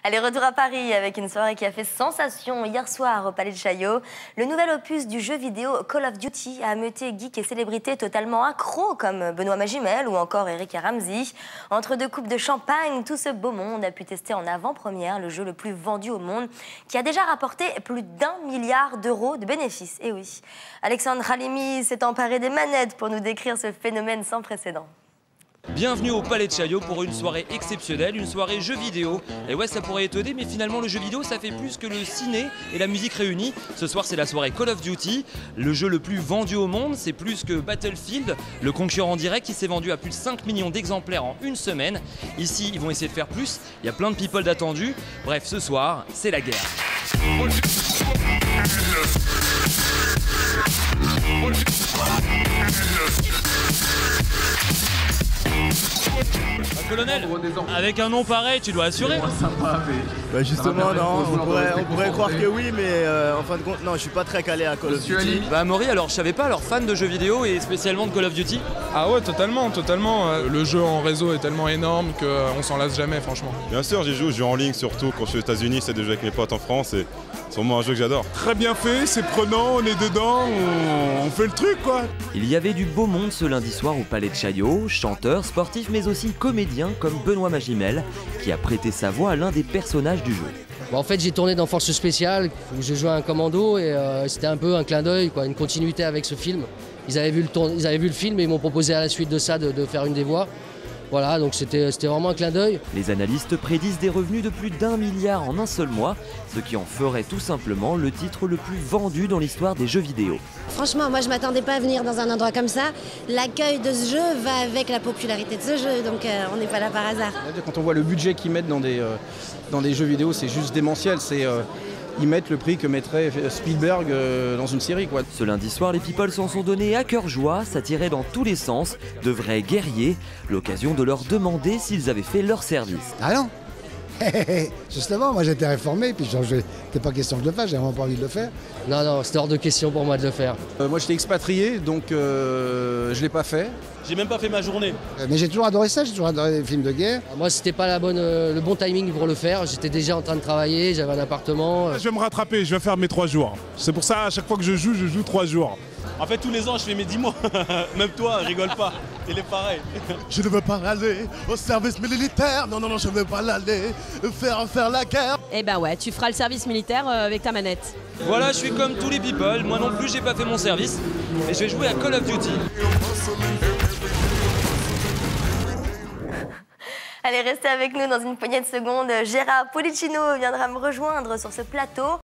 Allez, retour à Paris avec une soirée qui a fait sensation hier soir au Palais de Chaillot. Le nouvel opus du jeu vidéo Call of Duty a ameuté geeks et célébrités totalement accros comme Benoît Magimel ou encore Eric Ramsey. Entre deux coupes de champagne, tout ce beau monde a pu tester en avant-première le jeu le plus vendu au monde qui a déjà rapporté plus d'1 milliard d'euros de bénéfices. Et oui, Alexandre Halimi s'est emparé des manettes pour nous décrire ce phénomène sans précédent. Bienvenue au Palais de Chaillot pour une soirée exceptionnelle, une soirée jeux vidéo. Et ouais, ça pourrait étonner, mais finalement le jeu vidéo ça fait plus que le ciné et la musique réunis. Ce soir c'est la soirée Call of Duty, le jeu le plus vendu au monde, c'est plus que Battlefield, le concurrent direct qui s'est vendu à plus de 5 millions d'exemplaires en une semaine. Ici ils vont essayer de faire plus, il y a plein de people d'attendus. Bref, ce soir c'est la guerre. Colonel, avec un nom pareil, tu dois assurer. Bah justement non, on pourrait croire que oui, mais en fin de compte non, je suis pas très calé à Call of Duty. Bah Maury, alors je savais pas, alors fan de jeux vidéo et spécialement de Call of Duty? Ah ouais, totalement. Le jeu en réseau est tellement énorme qu'on s'en lasse jamais, franchement. Bien sûr, j'y joue, je joue en ligne surtout quand je suis aux États-Unis, c'est de jouer avec mes potes en France et c'est vraiment un jeu que j'adore. Très bien fait, c'est prenant, on est dedans, on fait le truc quoi. Il y avait du beau monde ce lundi soir au Palais de Chaillot, chanteurs, sportifs mais aussi comédiens comme Benoît Magimel qui a prêté sa voix à l'un des personnages du jeu. Bon, en fait j'ai tourné dans Force Spéciale où je jouais un commando et c'était un peu un clin d'œil, une continuité avec ce film. Ils avaient vu le film et ils m'ont proposé à la suite de ça de faire une des voix. Voilà, donc c'était vraiment un clin d'œil. Les analystes prédisent des revenus de plus d'1 milliard en un seul mois, ce qui en ferait tout simplement le titre le plus vendu dans l'histoire des jeux vidéo. Franchement, moi je m'attendais pas à venir dans un endroit comme ça. L'accueil de ce jeu va avec la popularité de ce jeu, donc on n'est pas là par hasard. Quand on voit le budget qu'ils mettent dans des jeux vidéo, c'est juste démentiel. Ils mettent le prix que mettrait Spielberg dans une série, quoi. Ce lundi soir, les people s'en sont donnés à cœur joie, ça tirait dans tous les sens, de vrais guerriers, l'occasion de leur demander s'ils avaient fait leur service. Ah non. Justement, moi j'étais réformé, puis c'était pas question que je le fasse, j'avais vraiment pas envie de le faire. Non, c'était hors de question pour moi de le faire. Moi j'étais expatrié, donc je l'ai pas fait. J'ai même pas fait ma journée. Mais j'ai toujours adoré ça, j'ai toujours adoré les films de guerre. Moi c'était pas le bon timing pour le faire, j'étais déjà en train de travailler, j'avais un appartement. Je vais me rattraper, je vais faire mes 3 jours. C'est pour ça à chaque fois que je joue 3 jours. En fait tous les ans je fais mes 10 mois, même toi rigole pas, il est pareil. Je ne veux pas aller au service militaire, non, je ne veux pas l'aller faire la guerre. Eh ben ouais, tu feras le service militaire avec ta manette. Voilà, je suis comme tous les people, moi non plus j'ai pas fait mon service, mais je vais jouer à Call of Duty. Allez, restez avec nous dans une poignée de secondes. Gérard Policino viendra me rejoindre sur ce plateau.